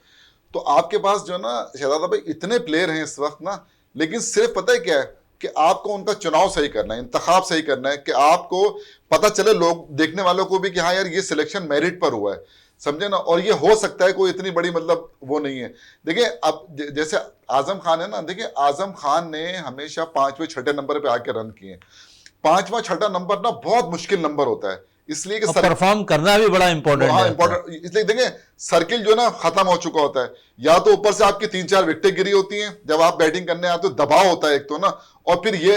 तो आपके पास जो है ना शहजादा भाई इतने प्लेयर हैं इस वक्त ना, लेकिन सिर्फ पता है क्या है कि आपको उनका चुनाव सही करना है, इंतखाब सही करना है, कि आपको पता चले लोग देखने वालों को भी कि हाँ यार ये सिलेक्शन मेरिट पर हुआ है, समझे ना। और ये हो सकता है, कोई इतनी बड़ी मतलब वो नहीं है। देखिए अब जैसे आजम खान है ना, देखिए आजम खान ने हमेशा 5वें 6ठे नंबर पे आके रन किए। 5वां 6ठा नंबर ना बहुत मुश्किल नंबर होता है, इसलिए कि परफॉर्म करना भी बड़ा इंपॉर्टेंट है। इंपॉर्टेंट इसलिए देखिए सर्किल जो ना खत्म हो चुका होता है, या तो ऊपर से आपकी 3-4 विकेटें गिरी होती हैं जब आप बैटिंग करने आते हो, दबाव होता है एक तो ना, और फिर ये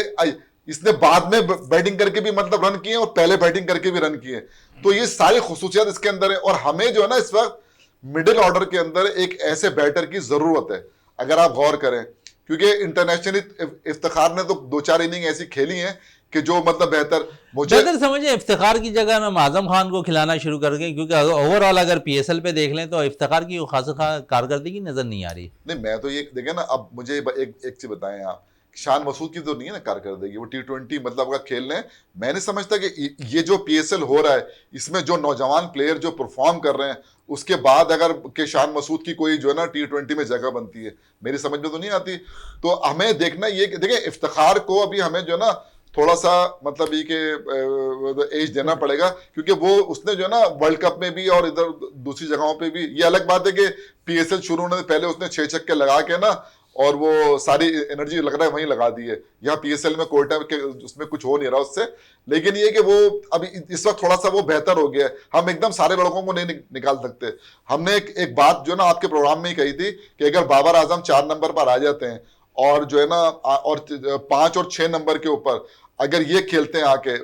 इसने बाद में बैटिंग करके भी मतलब रन किए और पहले बैटिंग करके भी रन किए, तो ये सारी खुसूसियात इसके अंदर है। और हमें जो है ना इस वक्त मिडिल ऑर्डर के अंदर एक ऐसे बैटर की जरूरत है, अगर आप गौर करें, क्योंकि इंटरनेशनल इफ्तिखार ने तो 2-4 इनिंग ऐसी खेली हैं कि जो मतलब बेहतर समझे इफ्तिखार की जगह हम आजम खान को खिलाना शुरू कर गए, क्योंकि ओवरऑल अगर PSL पे देख लें तो इफ्तिखार की खास कारकर्दगी नजर नहीं आ रही। नहीं, मैं तो ये देखे ना, अब मुझे एक चीज बताएं आप, शान मसूद की तो नहीं है ना कारकर्दगी, वो T20 मतलब का खेल रहे हैं। मैं नहीं समझता कि ये जो PSL हो रहा है इसमें जो नौजवान प्लेयर जो परफॉर्म कर रहे हैं, उसके बाद अगर के शान मसूद की कोई जो है ना T20 में जगह बनती है, मेरी समझ में तो नहीं आती। तो हमें देखना ये, देखिए इफ्तिखार को अभी हमें जो है ना थोड़ा सा मतलब ये कि एज देना पड़ेगा, क्योंकि वो उसने जो है ना वर्ल्ड कप में भी और इधर दूसरी जगहों पे भी, ये अलग बात है कि पीएसएल शुरू होने से पहले उसने 6 छक्के लगा के ना और वो सारी एनर्जी लग रहा है वहीं लगा दी है। यहाँ पीएसएल में कोयटा के उसमें कुछ हो नहीं रहा उससे, लेकिन ये कि वो अभी इस वक्त थोड़ा सा वो बेहतर हो गया है। हम एकदम सारे लड़कों को नहीं निकाल सकते। हमने एक बात जो ना आपके प्रोग्राम में ही कही थी कि अगर बाबर आजम 4 नंबर पर आ जाते हैं और जो है ना और 5 और 6 नंबर के ऊपर अगर ये खेलते हैं आके,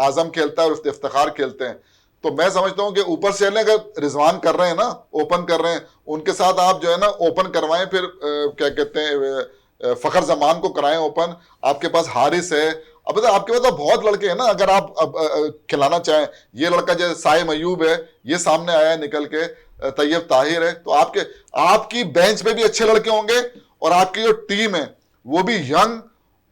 आजम खेलता है और इफ्तिखार खेलते हैं, तो मैं समझता हूं कि ऊपर से अगर रिजवान कर रहे हैं ना, ओपन कर रहे हैं, उनके साथ आप जो है ना ओपन करवाएं, फिर क्या कहते हैं फखर जमान को कराएं ओपन, आपके पास हारिस है, अब तो आपके पास तो बहुत लड़के हैं ना, अगर आप खिलाना चाहें। ये लड़का जो साइम अयूब है, ये सामने आया है निकल के, तैयब ताहिर है, तो आपकी बेंच पे भी अच्छे लड़के होंगे और आपकी जो टीम है वो भी यंग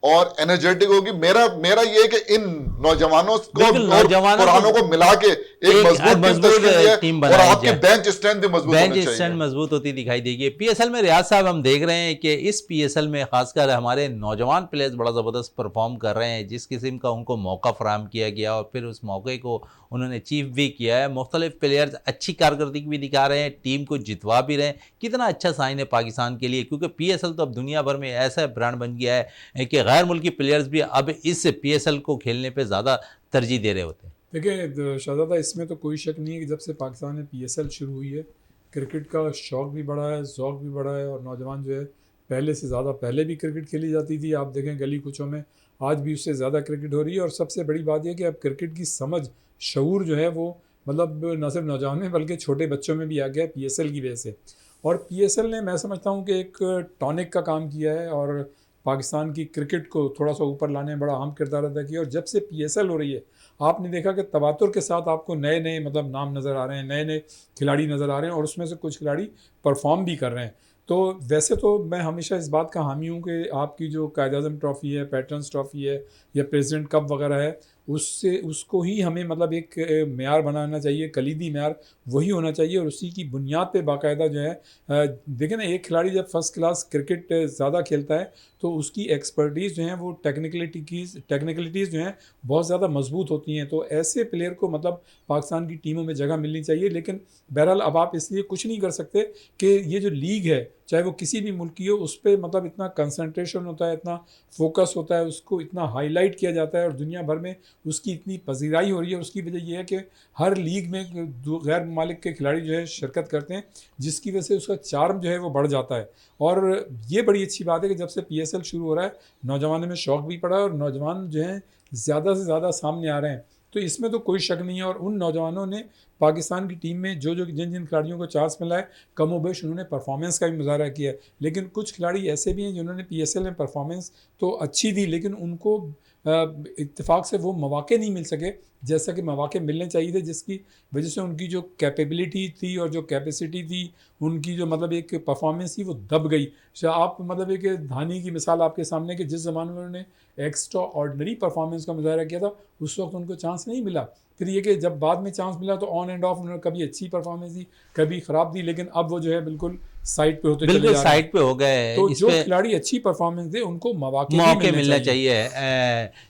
और एनर्जेटिक होगी। मेरा ये है कि इन नौजवानों को और पुरानों को मिला के एक मजबूत टीम बनाई और आपकी बेंच स्ट्रेंथ भी मजबूत होनी चाहिए। बेंच स्ट्रेंथ मजबूत होती दिखाई देगी। पीएसएल में रियाज साहब हम देख रहे हैं कि इस पीएसएल में खासकर हमारे नौजवान प्लेयर्स बड़ा ज़बरदस्त परफॉर्म कर रहे हैं। जिस किस्म का उनको मौका फराहम किया गया और फिर उस मौके को उन्होंने अचीव भी किया है। मुख्तलिफ प्लेयर्स अच्छी कारकर्दगी भी दिखा रहे हैं, टीम को जितवा भी रहे हैं। कितना अच्छा साइन है पाकिस्तान के लिए, क्योंकि पीएसएल तो अब दुनिया भर में ऐसा ब्रांड बन गया है कि गैर मुल्की प्लेयर्स भी अब इस पीएसएल को खेलने पे ज़्यादा तरजीह दे रहे होते हैं। देखिए शहजादा, इसमें तो कोई शक नहीं है कि जब से पाकिस्तान में पीएसएल शुरू हुई है, क्रिकेट का शौक़ भी बढ़ा है, ज़ौक़ भी बढ़ा है, और नौजवान जो है पहले से ज़्यादा, पहले भी क्रिकेट खेली जाती थी, आप देखें गली कुचों में, आज भी उससे ज़्यादा क्रिकेट हो रही है। और सबसे बड़ी बात यह कि अब क्रिकेट की समझ, शऊर जो है वो मतलब न सिर्फ नौजवान में बल्कि छोटे बच्चों में भी आ गया पीएसएल की वजह से। और पीएसएल ने, मैं समझता हूँ कि एक टॉनिक का काम किया है और पाकिस्तान की क्रिकेट को थोड़ा सा ऊपर लाने में बड़ा अहम किरदार अदा किया। और जब से पीएसएल हो रही है, आपने देखा कि तवातुर के साथ आपको नए नए मतलब नाम नज़र आ रहे हैं, नए नए खिलाड़ी नज़र आ रहे हैं, और उसमें से कुछ खिलाड़ी परफॉर्म भी कर रहे हैं। तो वैसे तो मैं हमेशा इस बात का हामी हूँ कि आपकी जो कायद-ए-आज़म ट्रॉफ़ी है, पैटर्न्स ट्रॉफ़ी है या प्रेसिडेंट कप वगैरह है, उसको ही हमें मतलब एक मेयार बनाना चाहिए, कलीदी मेयार वही होना चाहिए, और उसी की बुनियाद पे बाकायदा जो है देखें ना, एक खिलाड़ी जब फर्स्ट क्लास क्रिकेट ज़्यादा खेलता है तो उसकी एक्सपर्टीज़ जो हैं वो टेक्निकलिटीज़ जो हैं बहुत ज़्यादा मजबूत होती हैं। तो ऐसे प्लेयर को मतलब पाकिस्तान की टीमों में जगह मिलनी चाहिए। लेकिन बहरहाल अब आप इसलिए कुछ नहीं कर सकते कि ये जो लीग है, चाहे वो किसी भी मुल्क की हो, उस पर मतलब इतना कंसंट्रेशन होता है, इतना फोकस होता है, उसको इतना हाईलाइट किया जाता है और दुनिया भर में उसकी इतनी पजीराई हो रही है। उसकी वजह यह है कि हर लीग में गैर ममालिक के खिलाड़ी जो है शिरकत करते हैं, जिसकी वजह से उसका चार्म जो है वो बढ़ जाता है। और ये बड़ी अच्छी बात है कि जब से पीएसएल शुरू हो रहा है, नौजवानों में शौक़ भी पड़ा है और नौजवान जो हैं ज़्यादा से ज़्यादा सामने आ रहे हैं। तो इसमें तो कोई शक नहीं है। और उन नौजवानों ने पाकिस्तान की टीम में जिन जिन खिलाड़ियों को चांस मिला है, कमोबेश उन्होंने परफॉर्मेंस का भी मुजाहरा किया है। लेकिन कुछ खिलाड़ी ऐसे भी हैं जिन्होंने पीएसएल में परफॉर्मेंस तो अच्छी दी, लेकिन उनको इत्तेफाक से वो मौके नहीं मिल सके जैसा कि मौके मिलने चाहिए थे, जिसकी वजह से उनकी जो कैपेबिलिटी थी और जो कैपेसिटी थी, उनकी जो मतलब एक परफॉर्मेंस थी, वो दब गई। आप मतलब एक धानी की मिसाल आपके सामने कि जिस ज़माने में उन्होंने एक्स्ट्रा ऑर्डनरी परफॉर्मेंस का मुजाहरा किया था, उस वक्त उनको चांस नहीं मिला। फिर ये कि जब बाद में चांस मिला तो ऑन एंड ऑफ उन्होंने कभी अच्छी परफॉर्मेंस दी, कभी ख़राब दी, लेकिन अब वो जो है बिल्कुल साइड पे होते चले जा रहे हैं। साइड पे हो गए। तो जो खिलाड़ी अच्छी परफॉर्मेंस दे उनको मौके मिलना चाहिए।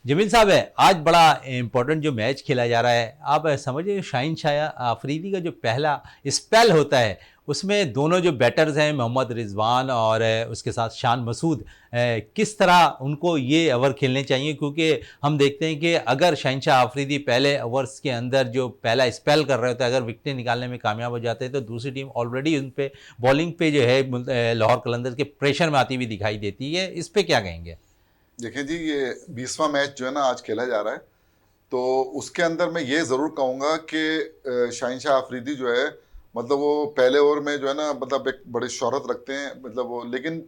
जमील साहब है, आज बड़ा इंपॉर्टेंट जो मैच खेला जा रहा है, आप समझिए शाहीन शाह आफरीदी का जो पहला स्पेल होता है, उसमें दोनों जो बैटर्स हैं मोहम्मद रिजवान और उसके साथ शान मसूद, किस तरह उनको ये ओवर खेलने चाहिए, क्योंकि हम देखते हैं कि अगर शाहीन शाह आफरीदी पहले ओवर्स के अंदर जो पहला स्पेल कर रहे होते हैं, अगर विकेटें निकालने में कामयाब हो जाते हैं, तो दूसरी टीम ऑलरेडी उन पे बॉलिंग पे जो है लाहौर कलंदर्स के प्रेशर में आती हुई दिखाई देती है। इस पर क्या कहेंगे? देखिए जी, ये 20वां मैच जो है ना आज खेला जा रहा है, तो उसके अंदर मैं ये ज़रूर कहूँगा कि शाहीन शाह आफरीदी जो है मतलब वो पहले ओवर में जो है ना मतलब एक बड़ी शोहरत रखते हैं, मतलब वो, लेकिन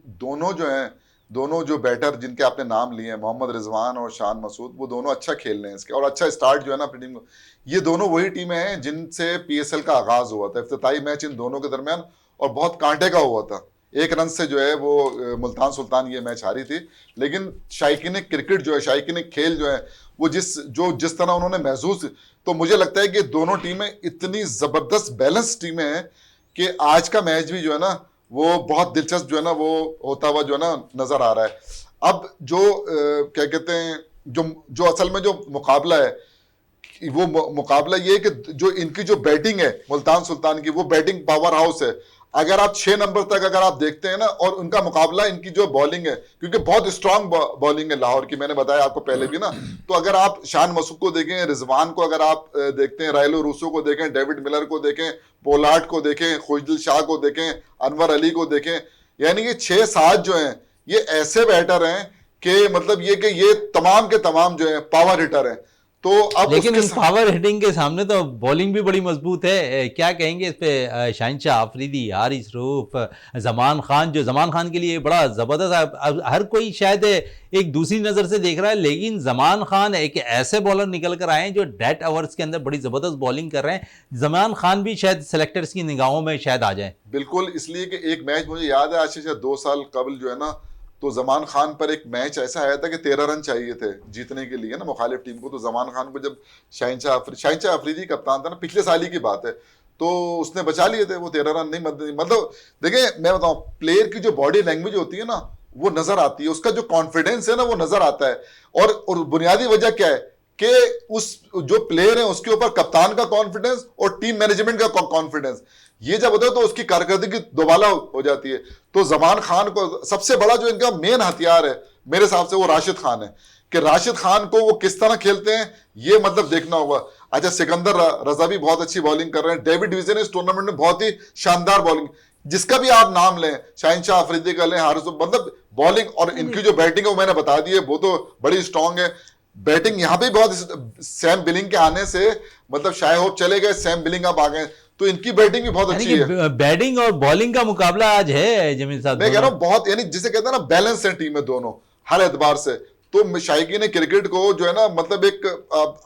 दोनों जो बैटर जिनके आपने नाम लिए हैं, मोहम्मद रिजवान और शान मसूद, वो दोनों अच्छा खेल रहे हैं इसके, और अच्छा स्टार्ट जो है ना अपनी टीम को। ये दोनों वही टीमें हैं जिनसे पीएसएल का आगाज हुआ था। इफ्तिताई मैच इन दोनों के दरमियान और बहुत कांटे का हुआ था। 1 रन से जो है वो मुल्तान सुल्तान ये मैच हारी थी। लेकिन शायकीन क्रिकेट जो है, शायकीन खेल जो है, वो जिस तरह उन्होंने महसूस, तो मुझे लगता है कि दोनों टीमें इतनी ज़बरदस्त बैलेंस टीमें हैं कि आज का मैच भी जो है ना वो बहुत दिलचस्प जो है ना वो होता हुआ जो है ना नज़र आ रहा है। अब जो क्या कहते हैं, जो जो असल में जो मुकाबला है वो मुकाबला ये है कि जो इनकी जो बैटिंग है मुल्तान सुल्तान की, वो बैटिंग पावर हाउस है। अगर आप 6 नंबर तक अगर आप देखते हैं ना, और उनका मुकाबला इनकी जो बॉलिंग है, क्योंकि बहुत स्ट्रांग बॉलिंग है लाहौर की, मैंने बताया आपको पहले भी ना। तो अगर आप शान मसूद को देखें, रिजवान को अगर आप देखते हैं, रायलो रूसो को देखें, डेविड मिलर को देखें, पोलार्ड को देखें, खुशदिल शाह को देखें, अनवर अली को देखें, यानी कि 6-7 जो हैं ये ऐसे बैटर हैं कि मतलब ये कि ये तमाम के तमाम जो है पावर हिटर हैं। तो अब लेकिन उसके इन पावर हिटिंग के सामने तो बॉलिंग भी बड़ी मजबूत है। क्या कहेंगे इस पे? शहनशाह आफरीदी, हारिस रऊफ, जमान खान, जो जमान खान के लिए बड़ा ज़बरदस्त है। अब हर कोई शायद एक दूसरी नज़र से देख रहा है, लेकिन जमान खान एक ऐसे बॉलर निकल कर आए हैं जो डेड ओवर्स के अंदर बड़ी ज़बरदस्त बॉलिंग कर रहे हैं। जमान खान भी शायद सेलेक्टर्स की निगाहों में शायद आ जाए। बिल्कुल, इसलिए कि एक मैच मुझे याद है आज से 2 साल कबल जो है ना, तो जमान खान पर एक मैच ऐसा आया था कि 13 रन चाहिए थे जीतने के लिए ना मुखालिफ टीम को। तो जमान खान को जब शहनशाह अफरीदी कप्तान था ना, पिछले साल ही की बात है, तो उसने बचा लिए थे वो 13 रन। नहीं मतलब देखिए मैं बताऊं, प्लेयर की जो बॉडी लैंग्वेज होती है ना वो नजर आती है, उसका जो कॉन्फिडेंस है ना वो नजर आता है। और बुनियादी वजह क्या है कि उस जो प्लेयर है उसके ऊपर कप्तान का कॉन्फिडेंस और टीम मैनेजमेंट का कॉन्फिडेंस, ये जब होता है तो उसकी कारकर्दगी दोबाला हो जाती है। तो जमान खान को सबसे बड़ा जो इनका मेन हथियार है मेरे हिसाब से वो राशिद खान है, कि राशिद खान को वो किस तरह खेलते हैं ये मतलब देखना होगा। अच्छा, सिकंदर रजा भी बहुत अच्छी बॉलिंग कर रहे हैं। डेविड विजय ने इस टूर्नामेंट में बहुत ही शानदार बॉलिंग, जिसका भी आप नाम लें, शहनशाह अफरीदी का लें, हारिस, मतलब बॉलिंग और इनकी जो बैटिंग है वो मैंने बता दी है, वो तो बड़ी स्ट्रांग है। बैटिंग यहाँ पे बहुत, सैम बिलिंग के आने से मतलब शायद होप चले गए, सैम बिलिंग अब आ गए, तो इनकी बैटिंग भी बहुत अच्छी है। बैटिंग और बॉलिंग का मुकाबला आज है जमील साहब। मैं कह रहा हूँ बहुत, यानी जिसे कहते हैं ना बैलेंस है टीम में दोनों हर एतबार से। तो शायकीन क्रिकेट को जो है ना मतलब एक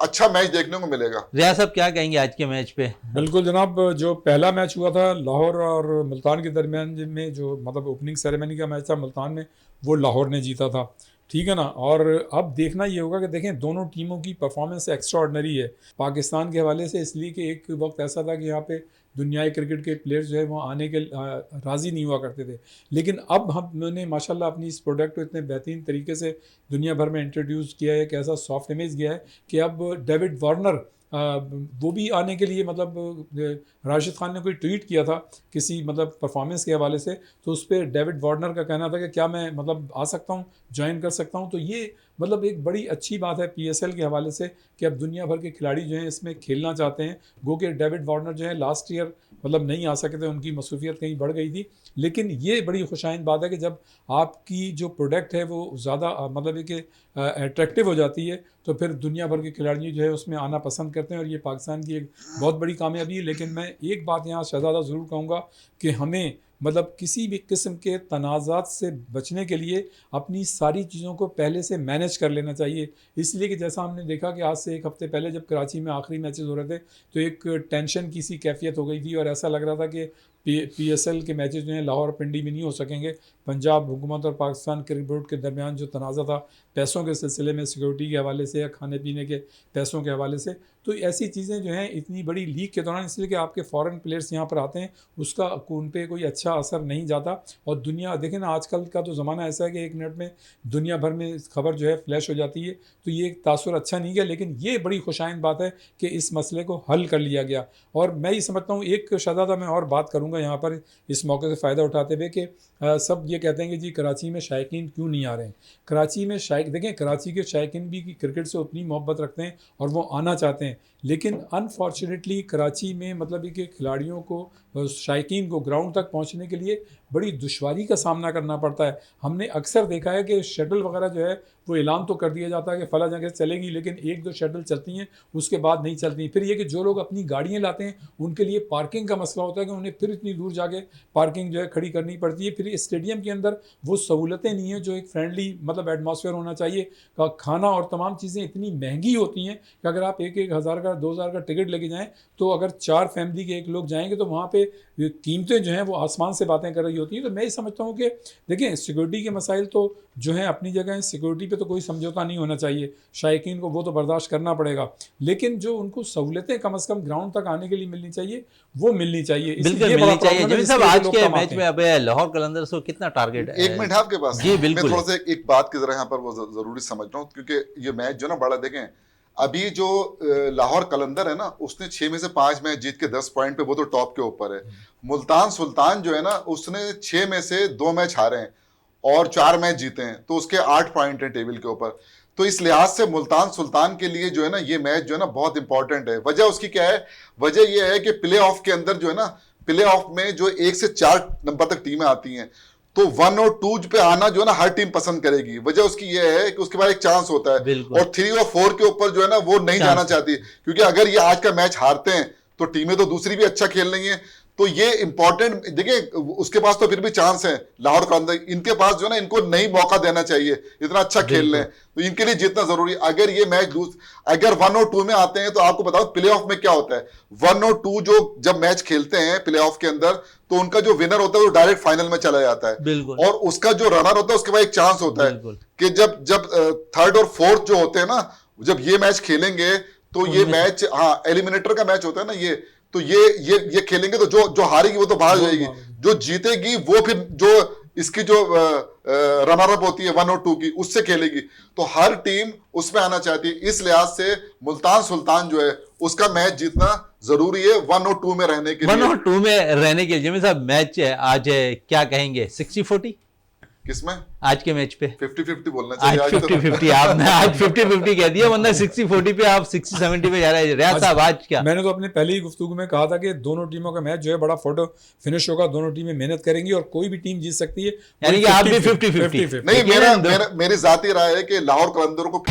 अच्छा मैच देखने को मिलेगा। रियाज साहब क्या कहेंगे आज के मैच पे? बिल्कुल जनाब, जो पहला मैच हुआ था लाहौर और मुल्तान के दरमियान में, जो मतलब ओपनिंग सेरेमनी का मैच था मुल्तान में, वो लाहौर ने जीता था, ठीक है ना। और अब देखना ये होगा कि देखें दोनों टीमों की परफॉर्मेंस एक्स्ट्रा ऑर्डनरी है पाकिस्तान के हवाले से, इसलिए कि एक वक्त ऐसा था कि यहाँ पे दुनियाई क्रिकेट के प्लेयर्स जो है वो आने के राज़ी नहीं हुआ करते थे। लेकिन अब हमने माशाल्लाह अपनी इस प्रोडक्ट को इतने बेहतरीन तरीके से दुनिया भर में इंट्रोड्यूस किया है, कैसा सॉफ्ट इमेज गया है कि अब डेविड वार्नर वो भी आने के लिए, मतलब राशिद खान ने कोई ट्वीट किया था किसी मतलब परफॉर्मेंस के हवाले से, तो उस पर डेविड वार्नर का कहना था कि क्या मैं मतलब आ सकता हूँ, ज्वाइन कर सकता हूँ। तो ये मतलब एक बड़ी अच्छी बात है PSL के हवाले से कि अब दुनिया भर के खिलाड़ी जो हैं इसमें खेलना चाहते हैं। गो कि डेविड वार्नर जो है लास्ट ईयर मतलब नहीं आ सके थे, उनकी मसरूफियत कहीं बढ़ गई थी। लेकिन ये बड़ी खुशाइन बात है कि जब आपकी जो प्रोडक्ट है वो ज़्यादा मतलब कि अट्रैक्टिव हो जाती है तो फिर दुनिया भर के खिलाड़ी जो है उसमें आना पसंद करते हैं, और ये पाकिस्तान की एक बहुत बड़ी कामयाबी है। लेकिन मैं एक बात यहाँ शहजादा ज़रूर कहूँगा कि हमें मतलब किसी भी किस्म के तनाज़ात से बचने के लिए अपनी सारी चीज़ों को पहले से मैनेज कर लेना चाहिए। इसलिए कि जैसा हमने देखा कि आज से 1 हफ़्ते पहले जब कराची में आखिरी मैचेस हो रहे थे तो एक टेंशन की सी कैफियत हो गई थी, और ऐसा लग रहा था कि PSL के मैचेस जो हैं लाहौर और पिंडी में नहीं हो सकेंगे। पंजाब हुकूमत और पाकिस्तान क्रिकेट बोर्ड के दरमियान जो तनाज़ा था पैसों के सिलसिले में, सिक्योरिटी के हवाले से या खाने पीने के पैसों के हवाले से, तो ऐसी चीज़ें जो हैं इतनी बड़ी लीग के दौरान, इसलिए कि आपके फॉरेन प्लेयर्स यहाँ पर आते हैं, उसका उन पर कोई अच्छा असर नहीं जाता। और दुनिया देखें ना, आजकल का तो ज़माना ऐसा है कि 1 मिनट में दुनिया भर में खबर जो है फ्लैश हो जाती है, तो ये एक तासुर अच्छा नहीं गया। लेकिन ये बड़ी खुशाइन बात है कि इस मसले को हल कर लिया गया। और मैं ये समझता हूँ, एक शहजादा मैं और बात करूँगा यहाँ पर इस मौके से फ़ायदा उठाते हुए कि सब ये कहते हैं कि जी कराची में शायकीन क्यों नहीं आ रहे हैं। कराची में देखें कराची के शायकीन भी क्रिकेट से उतनी मोहब्बत रखते हैं और वो आना चाहते हैं, लेकिन अनफॉर्चुनेटली कराची में मतलब कि खिलाड़ियों को, शायकीन को ग्राउंड तक पहुंचने के लिए बड़ी दुश्वारी का सामना करना पड़ता है। हमने अक्सर देखा है कि शटल वगैरह जो है वो ऐलान तो कर दिया जाता है कि फ़ला जगह चलेगी, लेकिन 1-2 शटल चलती हैं, उसके बाद नहीं चलती। फिर ये कि जो लोग अपनी गाड़ियाँ लाते हैं उनके लिए पार्किंग का मसला होता है कि उन्हें फिर इतनी दूर जाके पार्किंग जो है खड़ी करनी पड़ती है। फिर स्टेडियम के अंदर वो सहूलतें नहीं हैं जो एक फ्रेंडली मतलब एटमॉस्फेयर होना चाहिए। खाना और तमाम चीज़ें इतनी महंगी होती हैं कि अगर आप 1-1 हज़ार का 2,000 का टिकट लेके जाएं, तो अगर 4 फैमिली के एक लोग जाएंगे तो वहाँ पे कीमतें जो हैं वो आसमान से बातें कर रही होती हैं। तो मैं ये समझता हूँ कि देखें, सिक्योरिटी के मसाइल तो जो हैं अपनी जगह, सिक्योरिटी पे तो कोई समझौता नहीं होना चाहिए, शायकीन को वो तो बर्दाश्त करना पड़ेगा, लेकिन जो उनको सहूलतें कम से कम ग्राउंड तक आने के लिए मिलनी चाहिए वो मिलनी चाहिए। बिल्कुल मिलनी चाहिए। जिमी साहब, आज के मैच में अब लाहौर कलंदर्स को कितना टारगेट है? 1 मिनट आपके पास? जी बिल्कुल। मैं थोड़ा सा एक बात की जरा यहाँ पर वो जरूरी समझ रहा हूँ, क्योंकि ये मैच जो ना बड़ा, देखें अभी जो लाहौर कलंदर है ना, उसने 6 में से 5 मैच जीत के 10 पॉइंट पे वो तो टॉप के ऊपर है। मुल्तान सुल्तान जो है ना, उसने 6 में से 2 मैच हारे हैं और 4 मैच जीते हैं, तो उसके 8 पॉइंट है टेबल के ऊपर। तो इस लिहाज से मुल्तान सुल्तान के लिए जो है ना ये मैच जो है ना बहुत इंपॉर्टेंट है। वजह उसकी क्या है? वजह यह है कि प्ले ऑफ के अंदर जो है ना, प्ले ऑफ में जो 1 से 4 नंबर तक टीमें आती हैं, तो 1 और 2 पे आना जो है ना हर टीम पसंद करेगी। वजह उसकी ये है कि उसके बाद एक चांस होता है, और 3 और 4 के ऊपर जो है ना वो नहीं जाना चाहती, क्योंकि अगर ये आज का मैच हारते हैं तो टीमें तो दूसरी भी अच्छा खेल रही हैं। तो ये इंपॉर्टेंट, देखिए उसके पास तो फिर भी चांस है लाहौर कलंदर, इनके पास जो है ना इनको नहीं मौका देना चाहिए, इतना अच्छा खेल रहे हैं, तो इनके लिए जीतना जरूरी। अगर ये मैच अगर 1 और 2 में आते हैं, तो आपको बताओ प्ले ऑफ में क्या होता है, 1 और 2 जो जब मैच खेलते हैं प्ले ऑफ के अंदर, तो उनका जो विनर होता है वो डायरेक्ट फाइनल में चला जाता है, और उसका जो रनर होता है उसके बाद एक चांस होता है कि जब 3rd और 4th जो होते हैं ना, जब ये मैच खेलेंगे तो ये मैच, हाँ एलिमिनेटर का मैच होता है ना ये, तो ये खेलेंगे तो जो हारेगी वो तो बाहर जाएगी, जो जीतेगी वो फिर जो इसकी जो रनर अप होती है 1 और 2 की, उससे खेलेगी। तो हर टीम उसमें आना चाहती है। इस लिहाज से मुल्तान सुल्तान जो है उसका मैच जीतना जरूरी है 1 और 2 में रहने के लिए। 1 और 2 में रहने के लिए जिमी साहब मैच आज क्या कहेंगे? 60-40 किसमें? आज के मैच पे 50-50 बोलना चाहिए। आज 50-50 आपने आज 50-50 कह दिया, वरना 60-40 पे आप 60-70 पे जा रहे हैं। रियाज साहब आज क्या? मैंने तो अपने पहले ही गुफ्तगू में कहा था कि दोनों टीमों का मैच जो है बड़ा फोटो फिनिश होगा, दोनों टीमें मेहनत करेंगी और कोई भी टीम जीत सकती है। यानी कि आप भी 50-50? नहीं, मेरी जाती राय है कि लाहौर कलंदर को